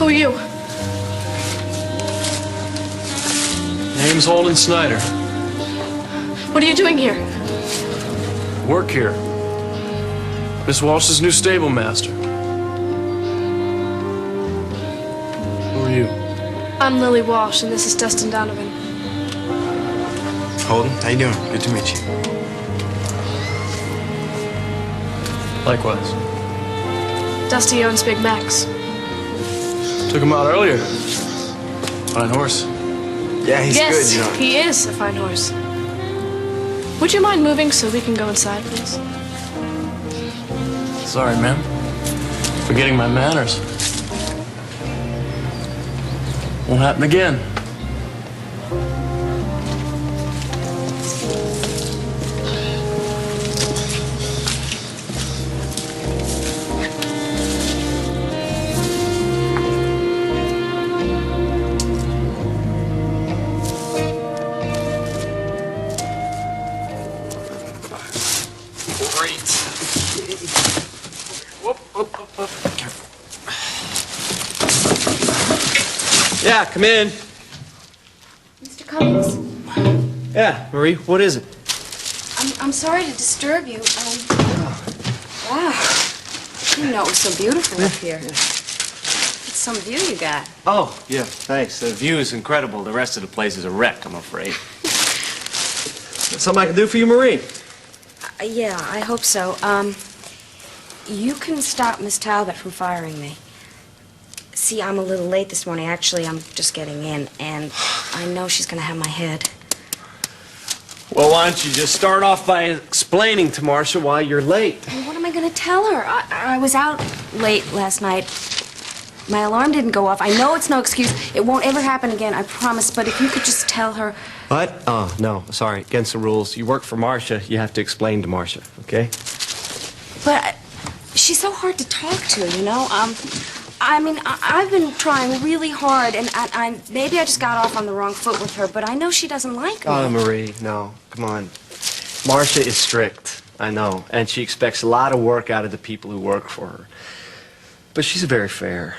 Who are you? Name's Holden Snyder. What are you doing here? Work here. Miss Walsh's new stable master. Who are you? I'm Lily Walsh, and this is Dustin Donovan. Holden, how you doing? Good to meet you. Likewise. Dusty owns Big Max. Took him out earlier. Fine horse. Yeah, he's good, you know. He is a fine horse. Would you mind moving so we can go inside, please? Sorry, ma'am. Forgetting my manners. Won't happen again. Yeah, come in. Mr. Cummings, Yeah, Marie, what is it? I'm sorry to disturb you. Wow. I didn't know it was so beautiful up here. It's some view you got. Oh, yeah, thanks. The view is incredible. The rest of the place is a wreck, I'm afraid. Something I can do for you, Marie? Yeah, I hope so. You can stop Miss Talbot from firing me. See, I'm a little late this morning. Actually, I'm just getting in, and I know she's going to have my head. Well, why don't you just start off by explaining to Marcia why you're late? Well, what am I going to tell her? I was out late last night. My alarm didn't go off. I know it's no excuse. It won't ever happen again, I promise. But if you could just tell her... What? Oh, no, sorry. Against the rules. You work for Marcia. You have to explain to Marcia, okay? But she's so hard to talk to, you know? I mean, I've been trying really hard, and maybe I just got off on the wrong foot with her, but I know she doesn't like me. Oh, Marie, no. Come on. Marcia is strict, I know, and she expects a lot of work out of the people who work for her. But she's very fair.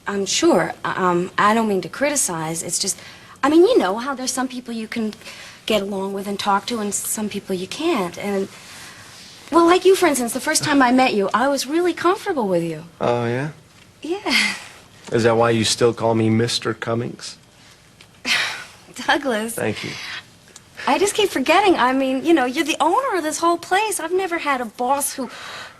I'm sure. I don't mean to criticize. It's just, I mean, you know how there's some people you can get along with and talk to, and some people you can't, and... Well, like you, for instance, the first time I met you, I was really comfortable with you. Oh, yeah? Yeah. Is that why you still call me Mr. Cummings? Douglas. Thank you. I just keep forgetting. I mean, you know, you're the owner of this whole place. I've never had a boss who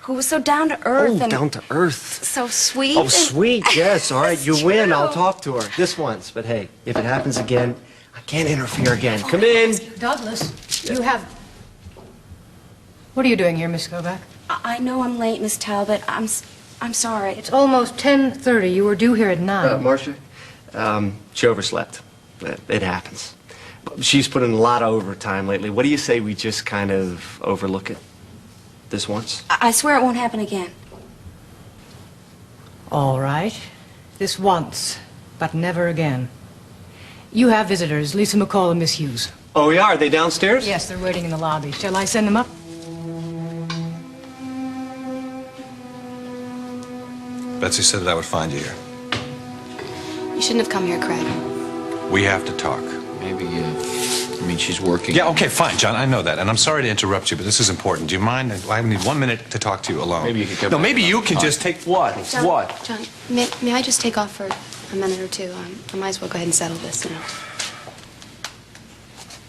was so down to earth. Oh, and down to earth. so sweet. Oh, sweet, yes. All right, you It's win. true. I'll talk to her. This once. But hey, if it happens again, I can't interfere again. Come in. Douglas, you have... What are you doing here, Miss Kovac? I know I'm late, Miss Talbot. I'm sorry. It's almost 10:30. You were due here at 9. Marcia, she overslept. It happens. She's put in a lot of overtime lately. What do you say we just kind of overlook it this once? I swear it won't happen again. All right. This once, but never again. You have visitors, Lisa McCall and Miss Hughes. Oh, yeah? Are they downstairs? Yes, they're waiting in the lobby. Shall I send them up? Betsy said that I would find you here. You shouldn't have come here, Craig. We have to talk. Maybe, I mean, she's working. Yeah, okay, fine, John, I know that. And I'm sorry to interrupt you, but this is important. Do you mind? I need 1 minute to talk to you alone. Maybe you could come No, back maybe you another can time. just take... What? John, What? John, may I just take off for a minute or two? I might as well go ahead and settle this now.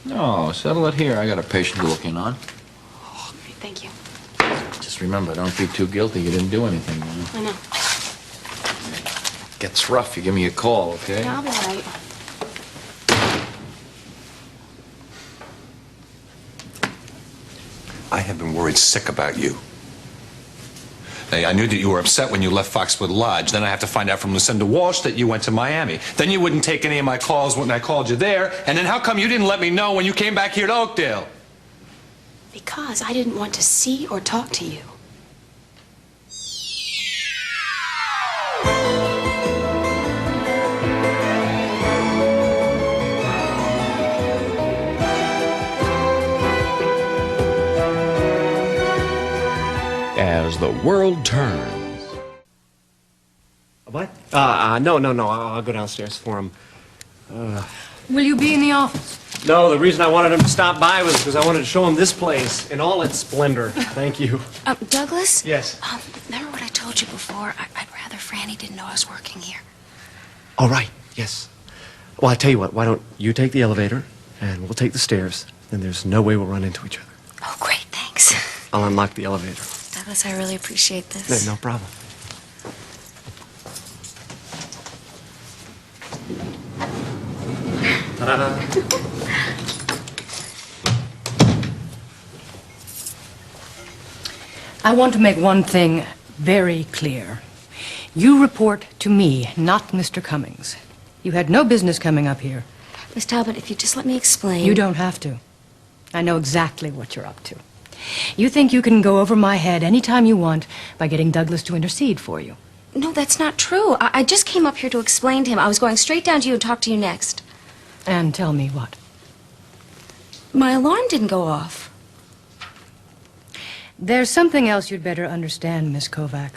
No, settle it here. I got a patient to look in on. Oh, thank you. Just remember, don't be too guilty. You didn't do anything, you know? I know. Gets rough, you give me a call, okay? Yeah, I'll be all right. I have been worried sick about you. Hey, I knew that you were upset when you left Foxwood Lodge. Then I have to find out from Lucinda Walsh that you went to Miami. Then you wouldn't take any of my calls when I called you there. And then how come you didn't let me know when you came back here to Oakdale? Because I didn't want to see or talk to you. As the World Turns. What? No. I'll go downstairs for him. Will you be in the office? No, the reason I wanted him to stop by was because I wanted to show him this place in all its splendor. Thank you. Douglas? Yes? Remember what I told you before? I'd rather Franny didn't know I was working here. Oh, right. Yes. Well, I tell you what. Why don't you take the elevator, and we'll take the stairs. Then there's no way we'll run into each other. Oh, great, thanks. I'll unlock the elevator. Douglas, I really appreciate this. No problem. I want to make one thing very clear. You report to me, not Mr. Cummings. You had no business coming up here. Miss Talbot, if you just let me explain... You don't have to. I know exactly what you're up to. You think you can go over my head anytime you want by getting Douglas to intercede for you. No, that's not true. I just came up here to explain to him. I was going straight down to you and talk to you next. And tell me what? My alarm didn't go off. There's something else you'd better understand, Miss Kovac.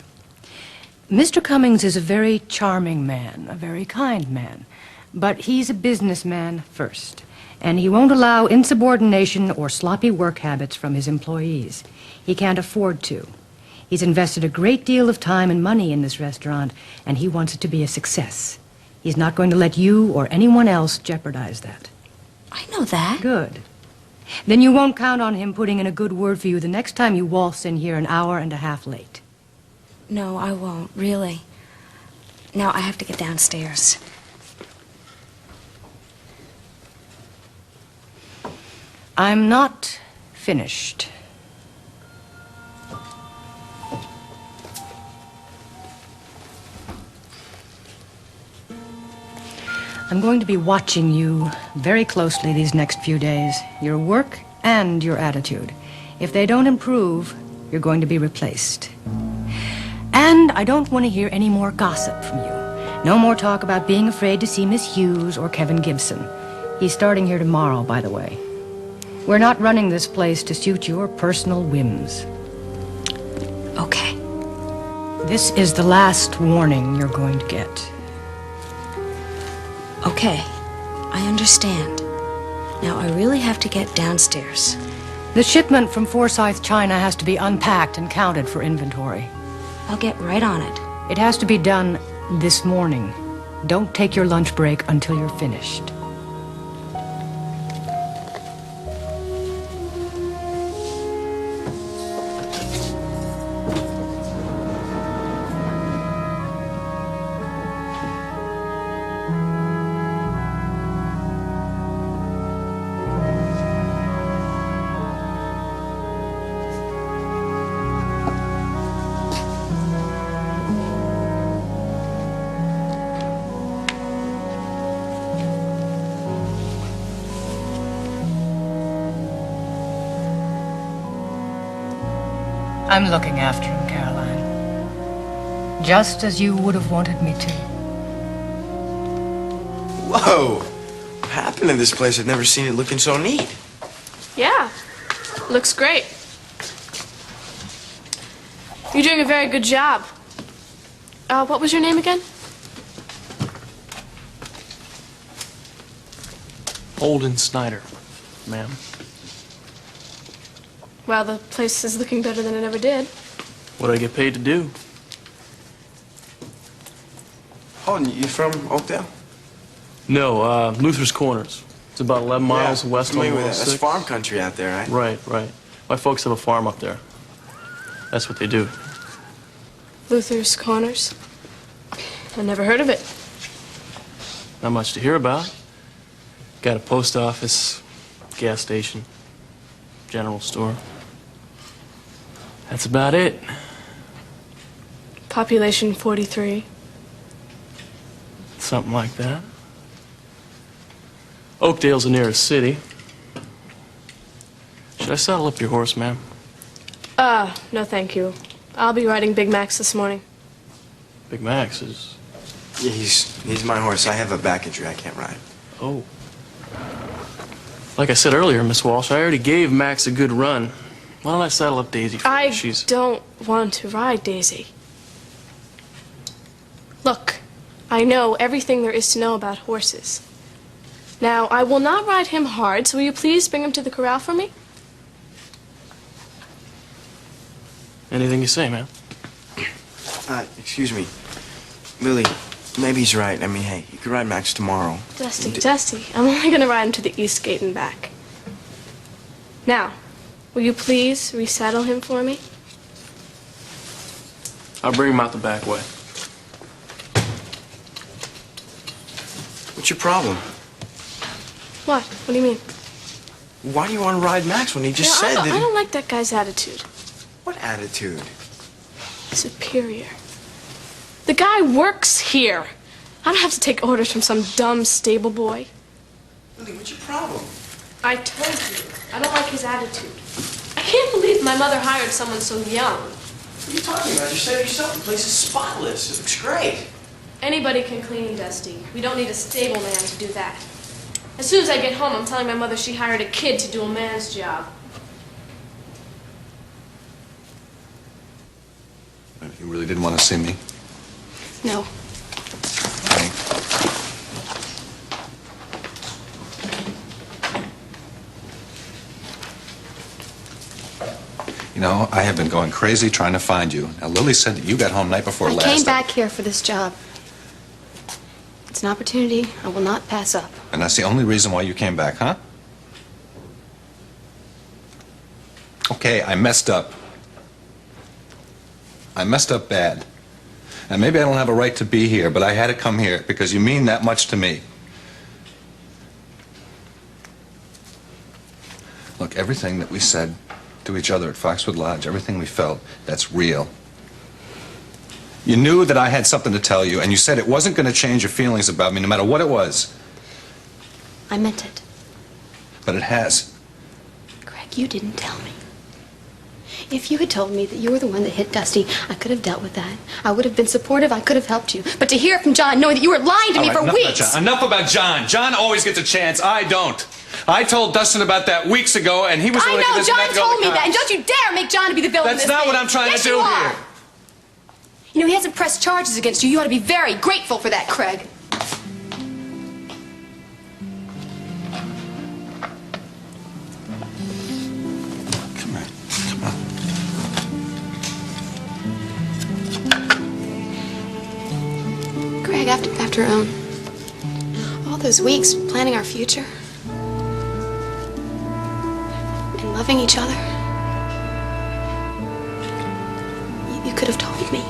Mr. Cummings is a very charming man, a very kind man. But he's a businessman first. And he won't allow insubordination or sloppy work habits from his employees. He can't afford to. He's invested a great deal of time and money in this restaurant, and he wants it to be a success. He's not going to let you or anyone else jeopardize that. I know that. Good. Then you won't count on him putting in a good word for you the next time you waltz in here an hour and a half late. No, I won't, really. Now I have to get downstairs. I'm not finished. I'm going to be watching you very closely these next few days. Your work and your attitude. If they don't improve, you're going to be replaced. And I don't want to hear any more gossip from you. No more talk about being afraid to see Miss Hughes or Kevin Gibson. He's starting here tomorrow, by the way. We're not running this place to suit your personal whims. Okay. This is the last warning you're going to get. Okay. I understand. Now I really have to get downstairs. The shipment from Forsyth, China has to be unpacked and counted for inventory. I'll get right on it. It has to be done this morning. Don't take your lunch break until you're finished. I'm looking after him, Caroline. Just as you would have wanted me to. Whoa! What happened in this place? I've never seen it looking so neat. Yeah, looks great. You're doing a very good job. What was your name again? Holden Snyder, ma'am. Well, the place is looking better than it ever did. What do I get paid to do? Oh, and you from Oakdale? No, Luther's Corners. It's about 11 miles west of familiar with that. 106. That's farm country out there, right? Right. My folks have a farm up there. That's what they do. Luther's Corners. I never heard of it. Not much to hear about. Got a post office, gas station, general store. That's about it. Population 43. Something like that. Oakdale's the nearest city. Should I saddle up your horse, ma'am? No thank you. I'll be riding Big Max this morning. Big Max is... Yeah, he's my horse. I have a back injury. I can't ride. Oh. Like I said earlier, Miss Walsh, I already gave Max a good run. Why don't I saddle up Daisy for you? I don't want to ride Daisy. Look, I know everything there is to know about horses. Now, I will not ride him hard, so will you please bring him to the corral for me? Anything you say, man. Excuse me. Lily, maybe he's right. I mean, hey, you could ride Max tomorrow. Dusty, I'm only going to ride him to the east gate and back. Now, will you please resaddle him for me? I'll bring him out the back way. What's your problem? What? What do you mean? Why do you want to ride Max when he just Yeah, said that? I don't like that guy's attitude. What attitude? Superior. The guy works here. I don't have to take orders from some dumb stable boy. Lily, what's your problem? I told you, I don't like his attitude. I can't believe my mother hired someone so young. What are you talking about? You said it yourself. The place is spotless. It looks great. Anybody can clean, Dusty. We don't need a stable man to do that. As soon as I get home, I'm telling my mother she hired a kid to do a man's job. You really didn't want to see me? No. Okay. You know, I have been going crazy trying to find you. Now, Lily said that you got home night before I last. came back here for this job. It's an opportunity I will not pass up. And that's the only reason why you came back, huh? Okay, I messed up. I messed up bad. And maybe I don't have a right to be here, but I had to come here because you mean that much to me. Look, everything that we said to each other at Foxwood Lodge, everything we felt, that's real. You knew that I had something to tell you, and you said it wasn't going to change your feelings about me, no matter what it was. I meant it. But it has. Greg, you didn't tell me. If you had told me that you were the one that hit Dusty, I could have dealt with that. I would have been supportive. I could have helped you. But to hear it from John, knowing that you were lying to me for weeks. Enough about John. John always gets a chance. I don't. I told Dustin about that weeks ago, and he was the one I know, that John told me that. And don't you dare make John to be the villain in That's this not thing. what I'm trying Yes, to do you are. here. You know, he hasn't pressed charges against you. You ought to be very grateful for that, Craig. Come here. Come on. Greg, after all those weeks planning our future and loving each other, you could have told me.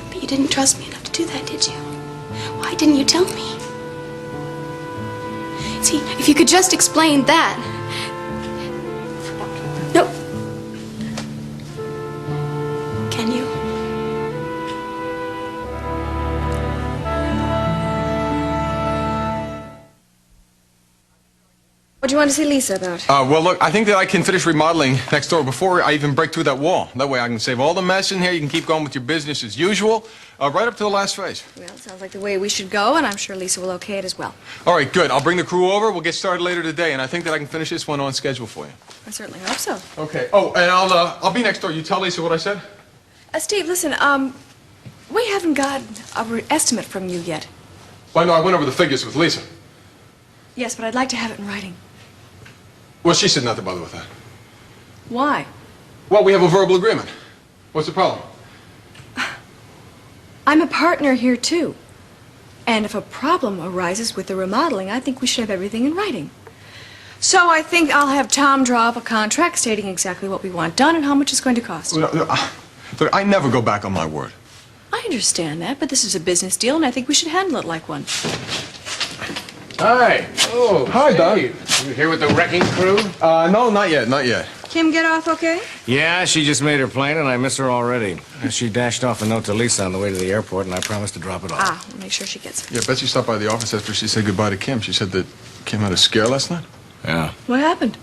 But you didn't trust me enough to do that, did you? Why didn't you tell me? See, if you could just explain that. No. Can you? What do you want to see Lisa about? Well, look, I think that I can finish remodeling next door before I even break through that wall. That way I can save all the mess in here. You can keep going with your business as usual, right up to the last phase. Well, it sounds like the way we should go, and I'm sure Lisa will okay it as well. All right, good. I'll bring the crew over. We'll get started later today, and I think that I can finish this one on schedule for you. I certainly hope so. Okay. Oh, and I'll be next door. You tell Lisa what I said? Steve, listen, we haven't got our estimate from you yet. Well, no, I went over the figures with Lisa. Yes, but I'd like to have it in writing. Well, she said not to bother with that. Why? Well, we have a verbal agreement. What's the problem? I'm a partner here, too. And if a problem arises with the remodeling, I think we should have everything in writing. So I think I'll have Tom draw up a contract stating exactly what we want done and how much it's going to cost. Look, I never go back on my word. I understand that, but this is a business deal, and I think we should handle it like one. Hi. Oh, hi, Doug. You here with the wrecking crew? No, not yet, not yet. Kim get off okay? Yeah, she just made her plane, and I miss her already. She dashed off a note to Lisa on the way to the airport, and I promised to drop it off. Ah, we'll make sure she gets it. Yeah, Betsy stopped by the office after she said goodbye to Kim. She said that Kim had a scare last night. Yeah. What happened?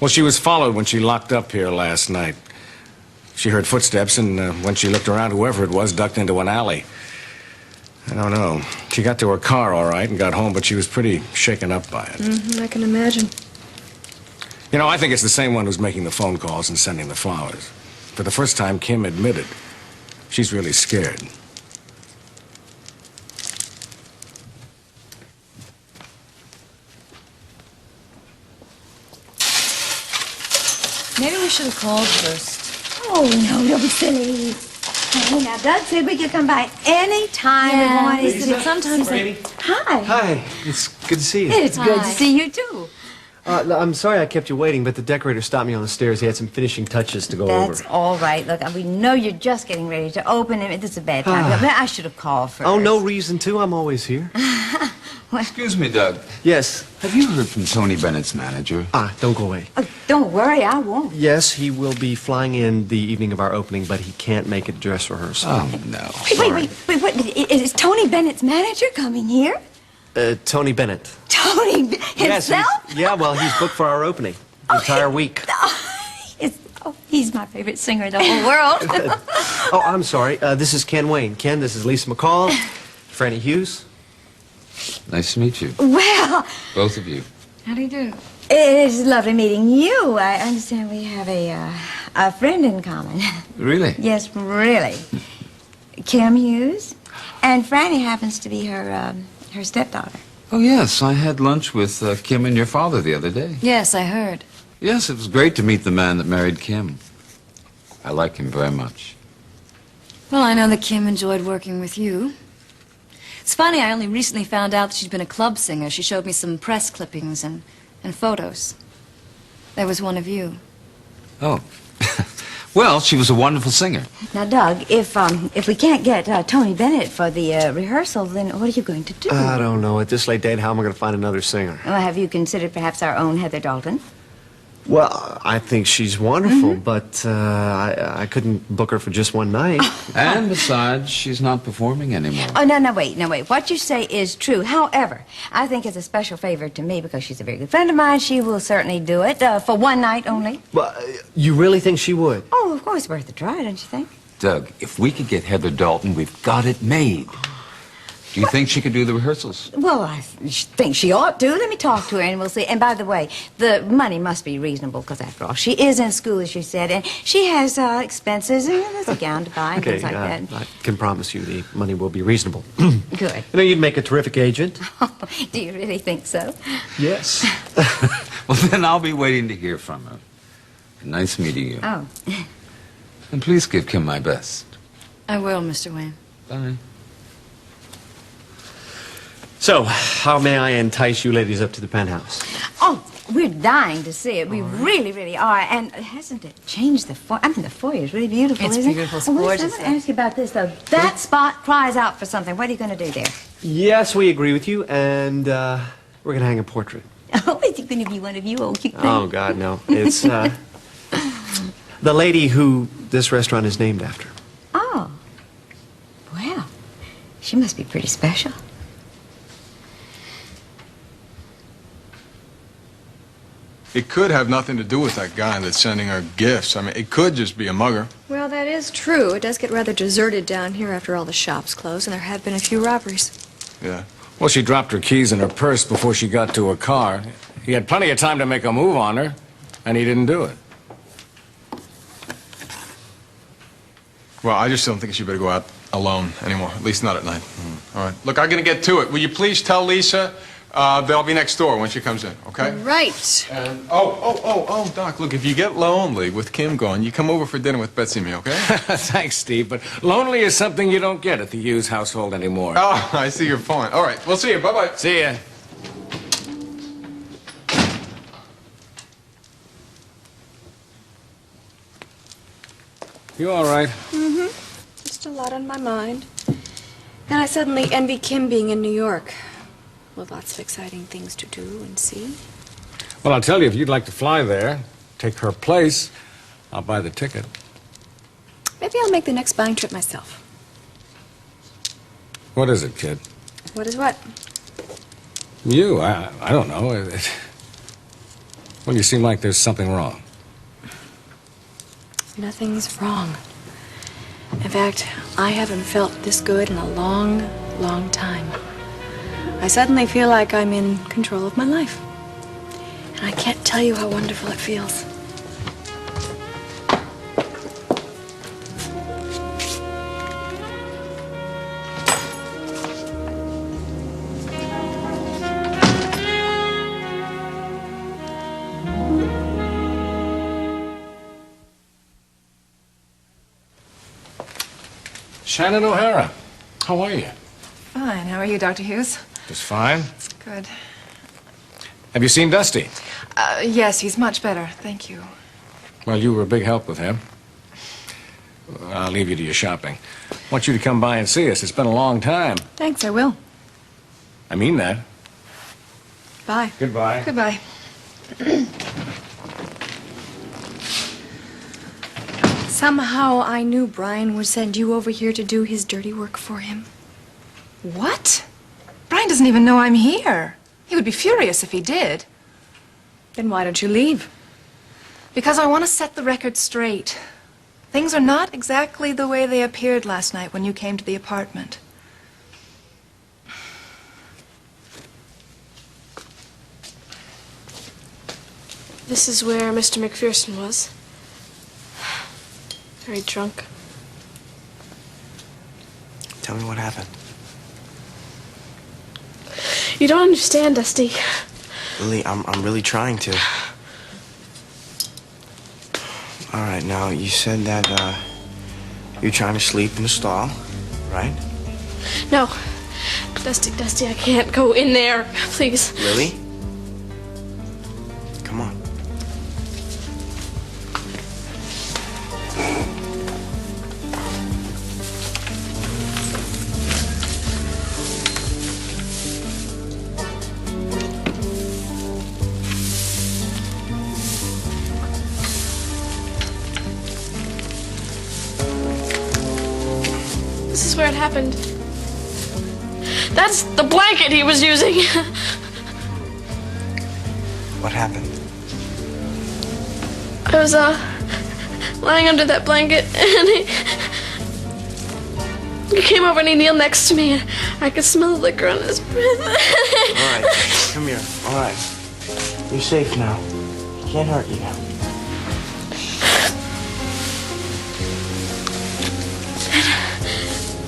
Well, she was followed when she locked up here last night. She heard footsteps, and when she looked around, whoever it was ducked into an alley. I don't know. She got to her car all right and got home, but she was pretty shaken up by it. I can imagine. You know, I think it's the same one who's making the phone calls and sending the flowers. For the first time, Kim admitted she's really scared. I should have called first. Oh, no, don't be silly. Hey, now, Doug said we could come by any time we wanted. Sometimes Hi. Hi, it's good to see you. It's good to see you, too. I'm sorry I kept you waiting, but the decorator stopped me on the stairs. He had some finishing touches to go That's over. all right. Look, we know you're just getting ready to open it. This is a bad time. But I should have called first. Oh, no reason to. I'm always here. Excuse me, Doug. Yes. Have you heard from Tony Bennett's manager? Don't go away. Don't worry, I won't. Yes, he will be flying in the evening of our opening, but he can't make a dress rehearsal. Oh, no. Wait. Is Tony Bennett's manager coming here? Tony Bennett. Tony himself? Yes, he's booked for our opening. The entire week. He's my favorite singer in the whole world. Oh, I'm sorry. This is Ken Wayne. Ken, this is Lisa McCall, Franny Hughes. Nice to meet you. Well, Both of you. How do you do? it's lovely meeting you. I understand we have a friend in common. Really? Yes, really. Kim Hughes. And Franny happens to be her stepdaughter. Oh, yes. I had lunch with Kim and your father the other day. Yes, I heard. Yes, it was great to meet the man that married Kim. I like him very much. Well, I know that Kim enjoyed working with you. It's funny, I only recently found out that she'd been a club singer. She showed me some press clippings and photos. There was one of you. Oh. Well, she was a wonderful singer. Now, Doug, if we can't get Tony Bennett for the rehearsal, then what are you going to do? I don't know. At this late date, how am I going to find another singer? Well, have you considered perhaps our own Heather Dalton? Well, I think she's wonderful, but I couldn't book her for just one night. And besides, she's not performing anymore. Oh, no, wait. What you say is true. However, I think as a special favor to me, because she's a very good friend of mine, she will certainly do it for one night only. Well, you really think she would? Oh, of course, worth a try, don't you think? Doug, if we could get Heather Dalton, we've got it made. Do you think she could do the rehearsals? Well, I think she ought to. Let me talk to her and we'll see. And by the way, the money must be reasonable because, after all, she is in school, as you said, and she has expenses, and there's a gown to buy and things like that. I can promise you the money will be reasonable. Good. You know, you'd make a terrific agent. Do you really think so? Yes. Well, then I'll be waiting to hear from her. Nice meeting you. Oh. And please give Kim my best. I will, Mr. Wayne. Bye. So, how may I entice you ladies up to the Penthouse? Oh, we're dying to see it. We really, really are. And hasn't it changed the foyer? I mean, the foyer is really beautiful, It's isn't beautiful. it? It's Oh, gorgeous. let me ask you about this, though. That spot cries out for something. What are you going to do there? Yes, we agree with you, and we're going to hang a portrait. Oh, is it going to be one of you old cute things? Oh, God, no. It's the lady who this restaurant is named after. Oh. Well, she must be pretty special. It could have nothing to do with that guy that's sending her gifts. I mean, it could just be a mugger. Well, that is true. It does get rather deserted down here after all the shops close, and there have been a few robberies. Yeah. Well, she dropped her keys in her purse before she got to her car. He had plenty of time to make a move on her, and he didn't do it. Well, I just don't think she better go out alone anymore, at least not at night. All right. Look, I'm going to get to it. Will you please tell Lisa that I'll be next door when she comes in, okay? Right. And, Doc, look, if you get lonely with Kim gone, you come over for dinner with Betsy and me, okay? Thanks, Steve, but lonely is something you don't get at the Hughes household anymore. Oh, I see your point. All right, we'll see you. Bye-bye. See ya. You all right? Mm-hmm. Just a lot on my mind. Then I suddenly envy Kim being in New York. With lots of exciting things to do and see. Well, I'll tell you, if you'd like to fly there, take her place, I'll buy the ticket. Maybe I'll make the next buying trip myself. What is it, kid? What is what? You, I don't know. Well, you seem like there's something wrong. Nothing's wrong. In fact, I haven't felt this good in a long, long time. I suddenly feel like I'm in control of my life. And I can't tell you how wonderful it feels. Shannon O'Hara, how are you? Fine. How are you, Dr. Hughes? Just fine. Good. Have you seen Dusty? Yes, he's much better. Thank you. Well, you were a big help with him. I'll leave you to your shopping. I want you to come by and see us. It's been a long time. Thanks, I will. I mean that. Bye. Goodbye. Goodbye. Somehow I knew Brian would send you over here to do his dirty work for him. What? Brian doesn't even know I'm here. He would be furious if he did. Then why don't you leave? Because I want to set the record straight. Things are not exactly the way they appeared last night when you came to the apartment. This is where Mr. McPherson was. Very drunk. Tell me what happened. You don't understand, Dusty. Lily, I'm really trying to. All right, now, you said that, you're trying to sleep in the stall, right? No. Dusty, I can't go in there. Please. Lily? Come on. This is where it happened. That's the blanket he was using. What happened? I was, lying under that blanket, and he came over and he kneeled next to me, and I could smell the liquor on his breath. All right, come here. All right. You're safe now. He can't hurt you now.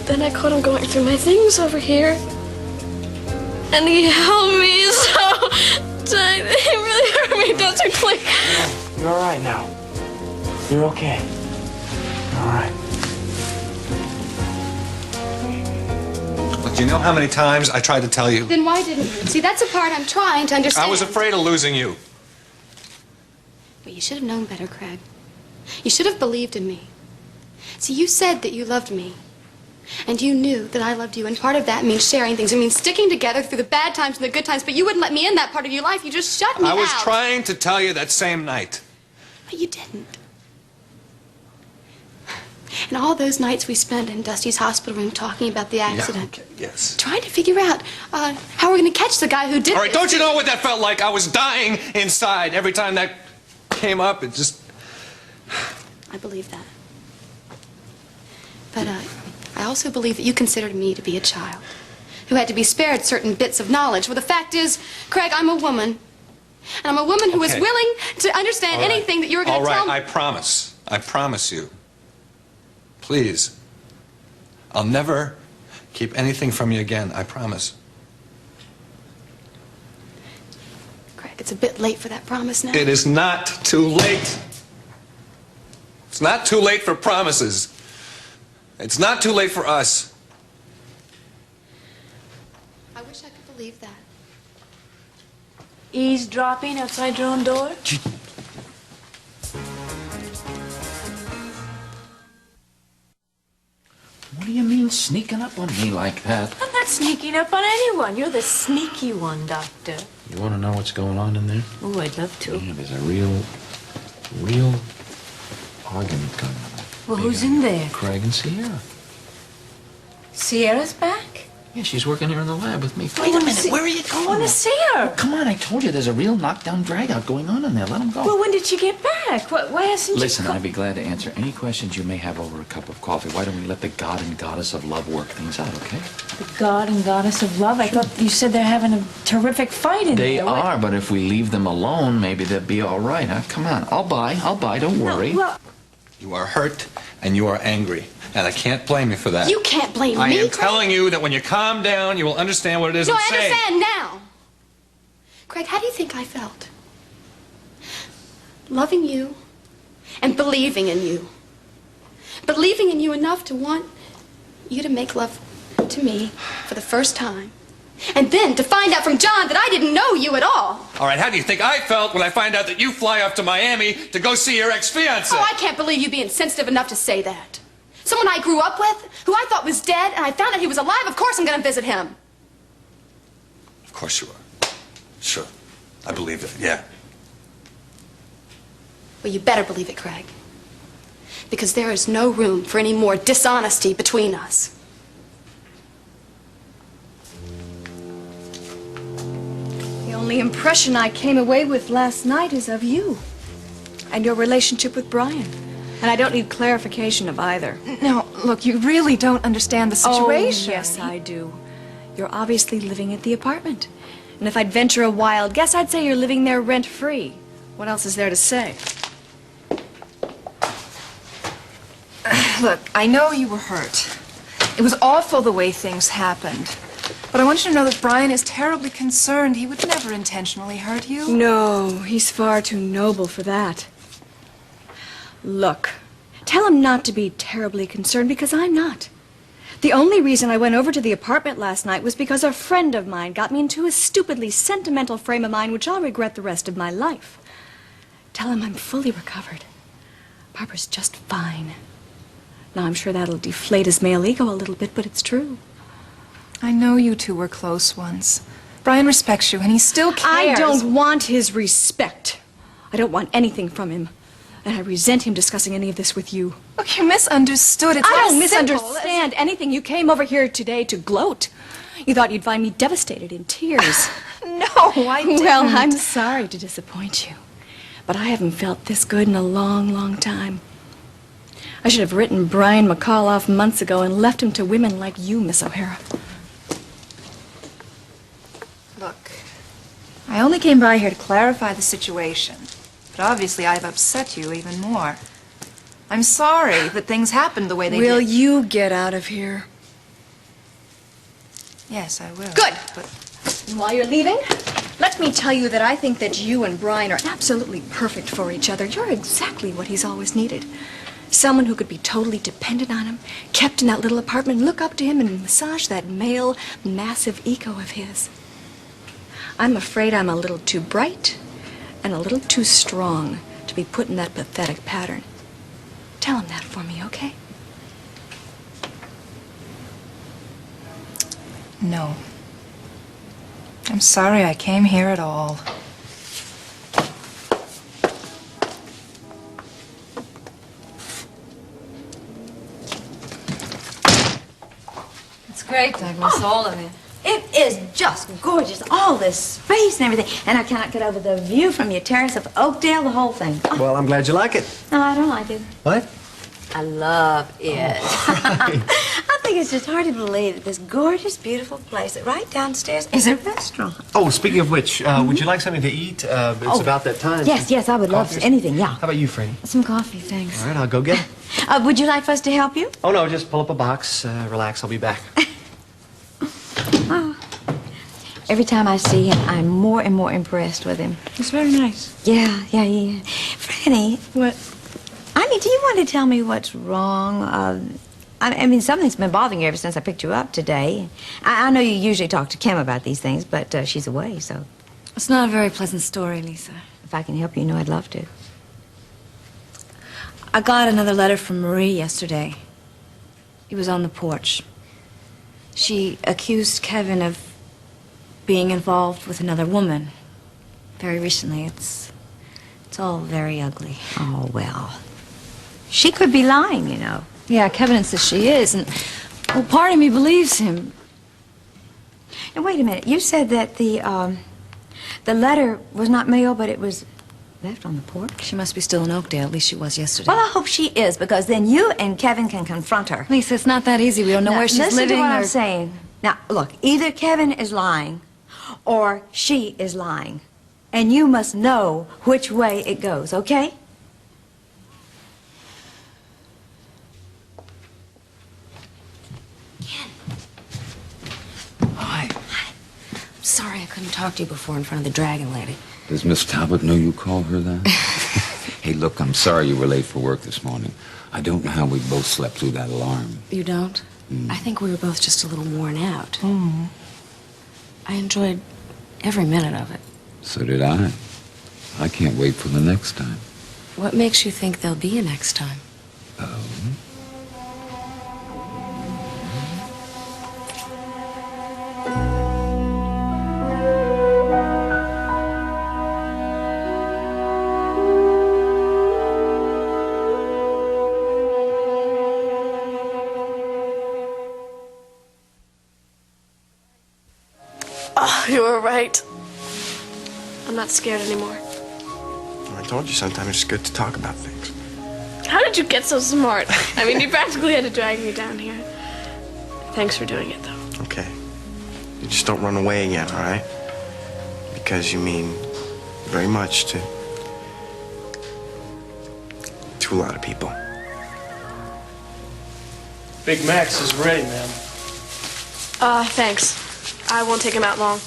Then I caught him going through my things over here. And he held me so tight. He really hurt me, Dusty, please. You're all right now. You're okay. You're all right. Look, do you know how many times I tried to tell you? Then why didn't you? See, that's the part I'm trying to understand. I was afraid of losing you. But you should have known better, Craig. You should have believed in me. See, you said that you loved me. And you knew that I loved you, and part of that means sharing things. It means sticking together through the bad times and the good times, but you wouldn't let me in that part of your life. You just shut me out. I was trying to tell you that same night. But you didn't. And all those nights we spent in Dusty's hospital room talking about the accident. Yeah, okay, yes. Trying to figure out how we're going to catch the guy who did All right, this. don't you know what that felt like? I was dying inside. Every time that came up, it just... I believe that. But I also believe that you considered me to be a child who had to be spared certain bits of knowledge. Well, the fact is, Craig, I'm a woman. And I'm a woman who is willing to understand anything that you're going to tell me. All right, I promise. I promise you. Please. I'll never keep anything from you again. I promise. Craig, it's a bit late for that promise now. It is not too late. It's not too late for promises. It's not too late for us. I wish I could believe that. Eavesdropping outside your own door? What do you mean sneaking up on me like that? I'm not sneaking up on anyone. You're the sneaky one, Doctor. You want to know what's going on in there? Oh, I'd love to. Yeah, there's a real argument going on. Well, who's in there? Craig and Sierra. Sierra's back? Yeah, she's working here in the lab with me. I Wait a wanna minute, see- where are you going? I want to see her. Come on, I told you there's a real knockdown drag-out going on in there. Let him go. Well, when did she get back? Why hasn't Listen, she... I'd be glad to answer any questions you may have over a cup of coffee. Why don't we let the god and goddess of love work things out, okay? The god and goddess of love? I thought you said they're having a terrific fight in They there. What- are, but if we leave them alone, maybe they'll be all right, huh? Come on, I'll buy, don't worry. Well, You are hurt and you are angry. And I can't blame you for that. You can't blame I me, am Craig. telling you that when you calm down, you will understand what it is No, I'm I saying. understand now. Craig, how do you think I felt? Loving you and believing in you. Believing in you enough to want you to make love to me for the first time, and then to find out from John that I didn't know you at all. All right, how do you think I felt when I find out that you fly off to Miami to go see your ex-fiancé? Oh, I can't believe you being sensitive enough to say that. Someone I grew up with, who I thought was dead, and I found out he was alive. Of course I'm going to visit him. Of course you are. Sure. I believe it, yeah. Well, you better believe it, Craig. Because there is no room for any more dishonesty between us. The only impression I came away with last night is of you and your relationship with Brian. And I don't need clarification of either. No, look, you really don't understand the situation. Oh, yes, I do. You're obviously living at the apartment. And if I'd venture a wild guess, I'd say you're living there rent-free. What else is there to say? Look, I know you were hurt. It was awful the way things happened. But I want you to know that Brian is terribly concerned. He would never intentionally hurt you. No, he's far too noble for that. Look, tell him not to be terribly concerned, because I'm not. The only reason I went over to the apartment last night was because a friend of mine got me into a stupidly sentimental frame of mind which I'll regret the rest of my life. Tell him I'm fully recovered. Barbara's just fine. Now, I'm sure that'll deflate his male ego a little bit, but it's true. I know you two were close once. Brian respects you, and he still cares. I don't want his respect. I don't want anything from him. And I resent him discussing any of this with you. Look, you misunderstood. It's I not don't as simple misunderstand anything. You came over here today to gloat. You thought you'd find me devastated in tears. No, I didn't. Well, I'm sorry to disappoint you. But I haven't felt this good in a long, long time. I should have written Brian McCall off months ago and left him to women like you, Miss O'Hara. Look, I only came by here to clarify the situation. But obviously I've upset you even more. I'm sorry that things happened the way they did. Will you get out of here? Yes, I will. Good. But And while you're leaving, let me tell you that I think that you and Brian are absolutely perfect for each other. You're exactly what he's always needed. Someone who could be totally dependent on him, kept in that little apartment, look up to him and massage that male, massive ego of his. I'm afraid I'm a little too bright and a little too strong to be put in that pathetic pattern. Tell him that for me, okay? no. I'm sorry I came here at all. It's great, Douglas, all of it. It is just gorgeous, all this space and everything. And I cannot get over the view from your terrace of Oakdale, the whole thing. Oh. Well, I'm glad you like it. No, I don't like it. What? I love it. I think it's just hard to believe that this gorgeous, beautiful place that right downstairs is a restaurant. Oh, speaking of which, would you like something to eat? It's about that time. Yes, I would love anything, yeah. How about you, Franny? Some coffee, thanks. All right, I'll go get it. Would you like for us to help you? Oh, no, just pull up a box. Relax, I'll be back. Oh. Every time I see him, I'm more and more impressed with him. It's very nice. Yeah. Franny. What? I mean, do you want to tell me what's wrong? I mean, something's been bothering you ever since I picked you up today. I know you usually talk to Kim about these things, but she's away, so... It's not a very pleasant story, Lisa. If I can help you, I'd love to. I got another letter from Marie yesterday. He was on the porch. She accused Kevin of being involved with another woman. Very recently. It's all very ugly. Oh, well. She could be lying, you know. Yeah, Kevin insists she is, and well, part of me believes him. And wait a minute. You said that the letter was not mailed, but it was left on the porch? She must be still in Oakdale. At least she was yesterday. Well, I hope she is, because then you and Kevin can confront her. Lisa, it's not that easy. We don't know where she's listen living. To what or... I'm saying. Now, look, either Kevin is lying or she is lying. And you must know which way it goes, okay? Hi. I'm sorry I couldn't talk to you before in front of the Dragon Lady. Does Miss Talbot know you called her that? Hey, look, I'm sorry you were late for work this morning. I don't know how we both slept through that alarm. You don't? I think we were both just a little worn out. I enjoyed every minute of it. So did I. I can't wait for the next time. What makes you think there'll be a next time? Oh, you were right. I'm not scared anymore. I told you sometimes it's good to talk about things. How did you get so smart? I mean, you practically had to drag me down here. Thanks for doing it, though. Okay. You just don't run away again, all right? Because you mean very much to a lot of people. Big Max is ready, ma'am. Thanks. I won't take him out long.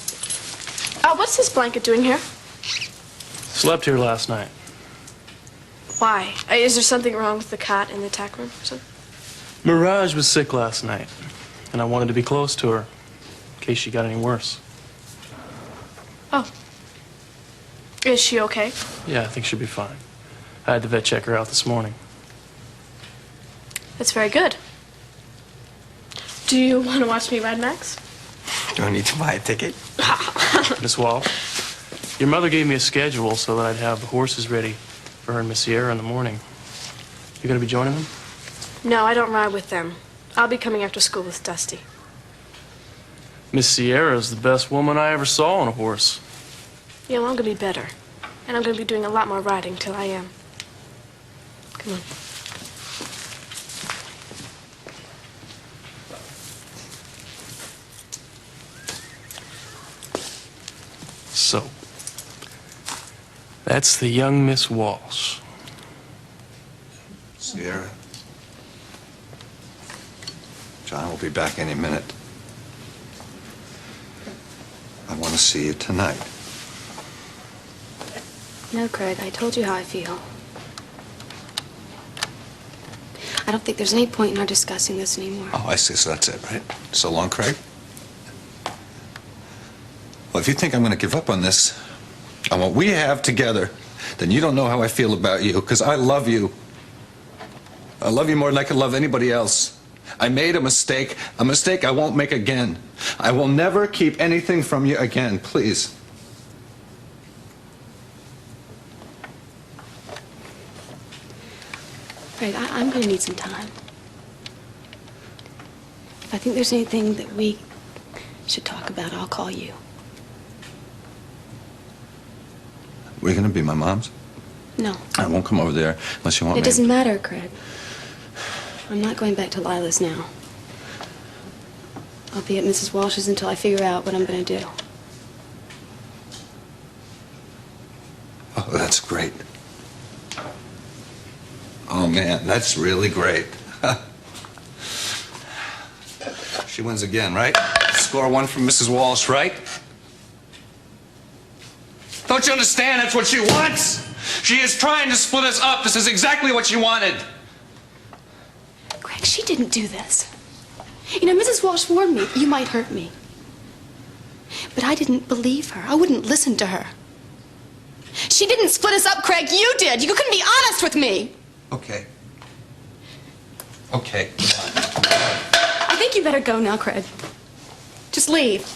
What's this blanket doing here? Slept here last night. Why? Is there something wrong with the cot in the tack room or something? Mirage was sick last night, and I wanted to be close to her in case she got any worse. Oh. Is she okay? Yeah, I think she'll be fine. I had the vet check her out this morning. That's very good. Do you want to watch me ride Max? Do I need to buy a ticket? Miss Walsh, your mother gave me a schedule so that I'd have the horses ready for her and Miss Sierra in the morning. You gonna be joining them? No, I don't ride with them. I'll be coming after school with Dusty. Miss Sierra's the best woman I ever saw on a horse. Yeah, well, I'm gonna be better. And I'm gonna be doing a lot more riding till I am. Come on. So, that's the young Miss Walsh. Sierra. John will be back any minute. I want to see you tonight. No, Craig, I told you how I feel. I don't think there's any point in our discussing this anymore. Oh, I see. So that's it, right? So long, Craig. Well, if you think I'm going to give up on this, on what we have together, then you don't know how I feel about you, because I love you. I love you more than I could love anybody else. I made a mistake I won't make again. I will never keep anything from you again, please. Craig, I'm going to need some time. If I think there's anything that we should talk about, I'll call you. Were you going to be my mom's? No. I won't come over there unless you want me. It doesn't matter, Craig. I'm not going back to Lila's now. I'll be at Mrs. Walsh's until I figure out what I'm going to do. Oh, that's great. Oh, man, that's really great. She wins again, right? Score one from Mrs. Walsh, right? Don't you understand? That's what she wants. She is trying to split us up. This is exactly what she wanted. Craig, she didn't do this. You know, Mrs. Walsh warned me you might hurt me. But I didn't believe her. I wouldn't listen to her. She didn't split us up, Craig. You did. You couldn't be honest with me. Okay. Okay. I think you better go now, Craig. Just leave.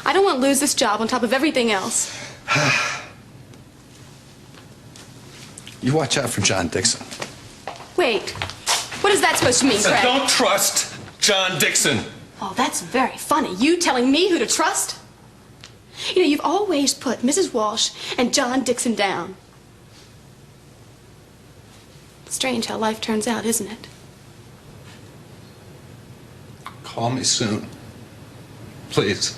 I don't want to lose this job on top of everything else. You watch out for John Dixon. Wait. What is that supposed to mean, Craig? Don't trust John Dixon. Oh, that's very funny. You telling me who to trust? You know, you've always put Mrs. Walsh and John Dixon down. Strange how life turns out, isn't it? Call me soon. Please.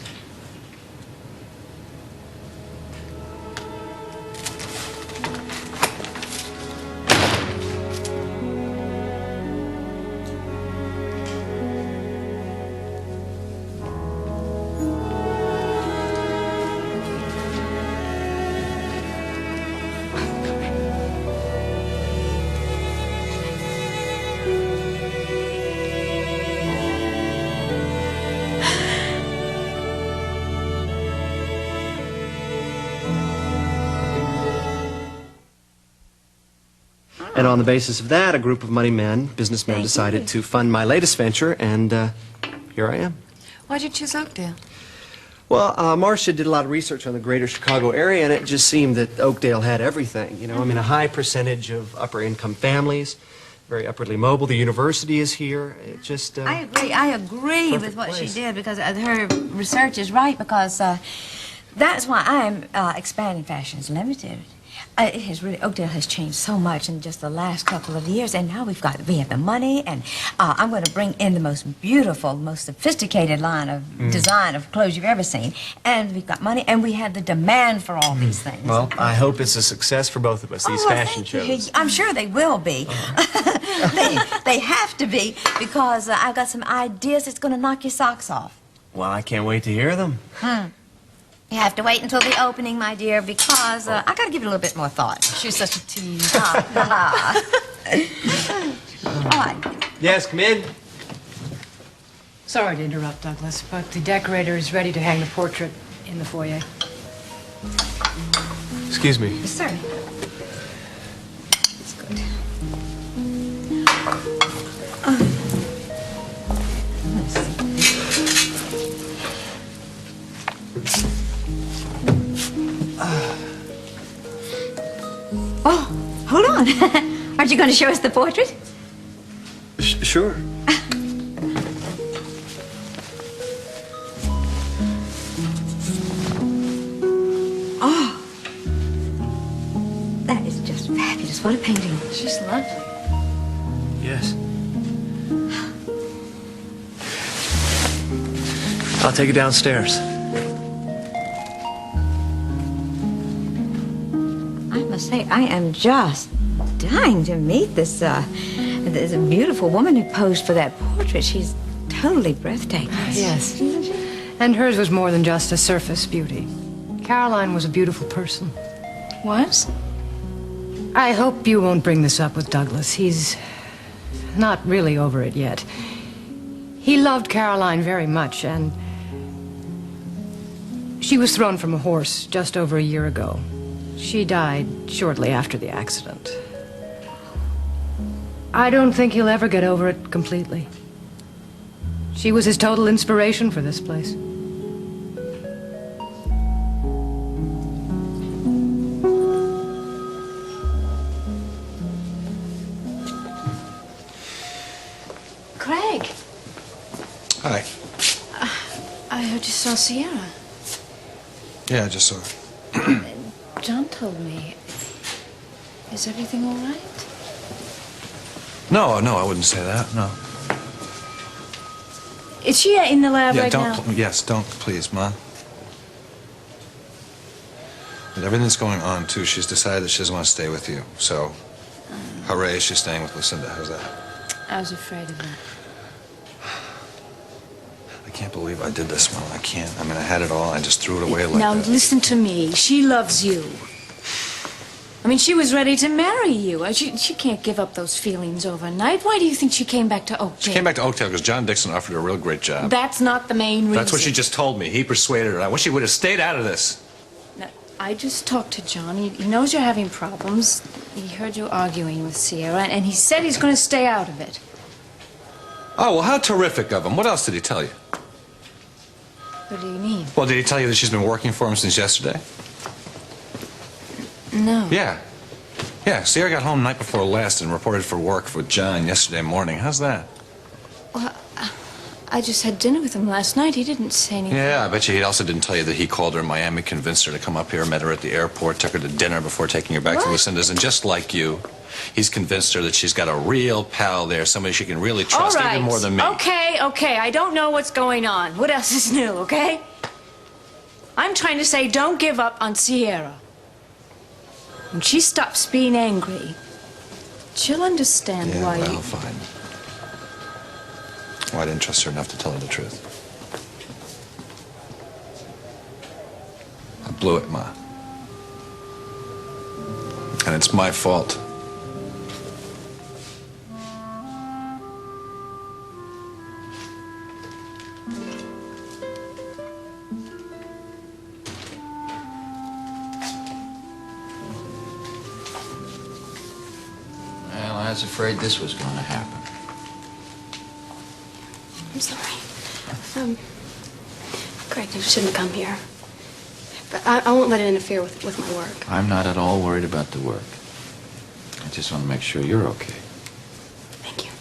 And on the basis of that, a group of money men, businessmen, decided to fund my latest venture, and here I am. Why'd you choose Oakdale? Well, Marcia did a lot of research on the greater Chicago area, and it just seemed that Oakdale had everything. You know, I mean, a high percentage of upper-income families, very upwardly mobile. The university is here. It just... I agree with what she did, because her research is right, because that's why I'm expanding Fashions Limited. It has really, Oakdale has changed so much in just the last couple of years, and now we have the money, and I'm going to bring in the most beautiful, most sophisticated line of design of clothes you've ever seen, and we've got money, and we have the demand for all these things. Well, I hope it's a success for both of us, these fashion shows. I'm sure they will be. They have to be, because I've got some ideas that's going to knock your socks off. Well, I can't wait to hear them. You have to wait until the opening, my dear, because I got to give it a little bit more thought. She's such a tease. All right. Yes, come in. Sorry to interrupt, Douglas, but the decorator is ready to hang the portrait in the foyer. Excuse me. Yes, sir. It's good. Oh, hold on. Aren't you going to show us the portrait? Sure. Oh, that is just fabulous. What a painting. She's lovely. Yes. I'll take you downstairs. I must say, I am just dying to meet this beautiful woman who posed for that portrait. She's totally breathtaking. Yes. And hers was more than just a surface beauty. Caroline was a beautiful person. Was? I hope you won't bring this up with Douglas. He's not really over it yet. He loved Caroline very much, and she was thrown from a horse just over a year ago. She died shortly after the accident. I don't think he'll ever get over it completely. She was his total inspiration for this place. Craig, Hi. I heard you saw Sierra. Yeah, I just saw her. John told me. Is everything all right? No, I wouldn't say that, no. Is she in the lab right now? Yes, don't, please, Ma. With everything that's going on, too, she's decided that she doesn't want to stay with you. So, hooray, she's staying with Lucinda. How's that? I was afraid of that. I can't believe I did this, Mom. I can't. I mean, I had it all, and I just threw it away like Now, that. listen to me. She loves you. I mean, she was ready to marry you. She can't give up those feelings overnight. Why do you think she came back to Oakdale? She came back to Oakdale because John Dixon offered her a real great job. That's not the main reason. That's what she just told me. He persuaded her. I wish she would have stayed out of this. Now, I just talked to John. He knows you're having problems. He heard you arguing with Sierra, and he said he's going to stay out of it. Oh, well, how terrific of him. What else did he tell you? What do you mean? Well, did he tell you that she's been working for him since yesterday? No. Yeah. Yeah, Sierra got home night before last and reported for work with John yesterday morning. How's that? Well, I just had dinner with him last night. He didn't say anything. Yeah, I bet you he also didn't tell you that he called her in Miami, convinced her to come up here, met her at the airport, took her to dinner before taking her back to Lucinda's, and just like you, he's convinced her that she's got a real pal there, somebody she can really trust, All right. even more than me. Okay. I don't know what's going on. What else is new, okay? I'm trying to say don't give up on Sierra. When she stops being angry, she'll understand Yeah, why well, you... fine. Well, I didn't trust her enough to tell her the truth. I blew it, Ma. And it's my fault. was afraid this was going to happen. I'm sorry. Craig, you shouldn't have come here. But I won't let it interfere with my work. I'm not at all worried about the work. I just want to make sure you're okay. Thank you.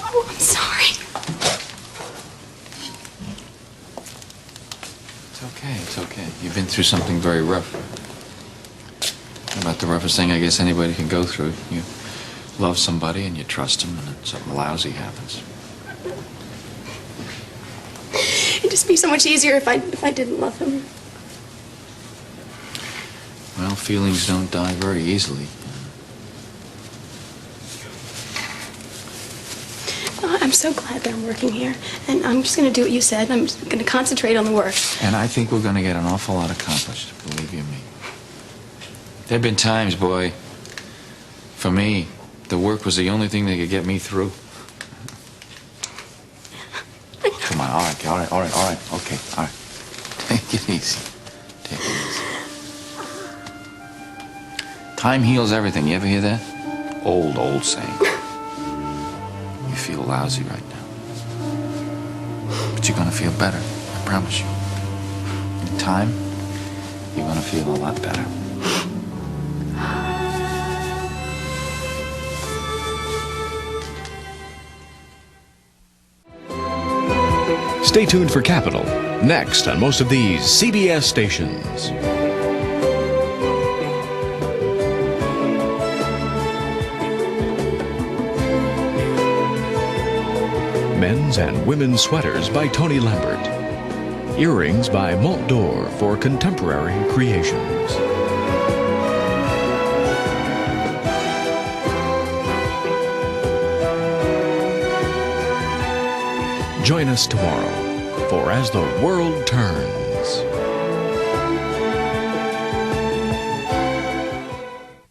Oh, I'm sorry. It's okay, it's okay. You've been through something very rough. About the roughest thing I guess anybody can go through. You love somebody and you trust them, and then something lousy happens. It'd just be so much easier if I didn't love him. Well, feelings don't die very easily. I'm so glad that I'm working here, and I'm just going to do what you said. I'm just going to concentrate on the work. And I think we're going to get an awful lot accomplished, believe you me. There have been times, boy, for me, the work was the only thing that could get me through. Come on, all right, okay, all right. Take it easy. Take it easy. Time heals everything. You ever hear that? Old saying. You feel lousy right now. But you're gonna feel better, I promise you. In time, you're gonna feel a lot better. Stay tuned for Capital, next on most of these CBS stations. Men's and women's sweaters by Tony Lambert. Earrings by Mont d'Or for contemporary creations. Join us tomorrow for As the World Turns.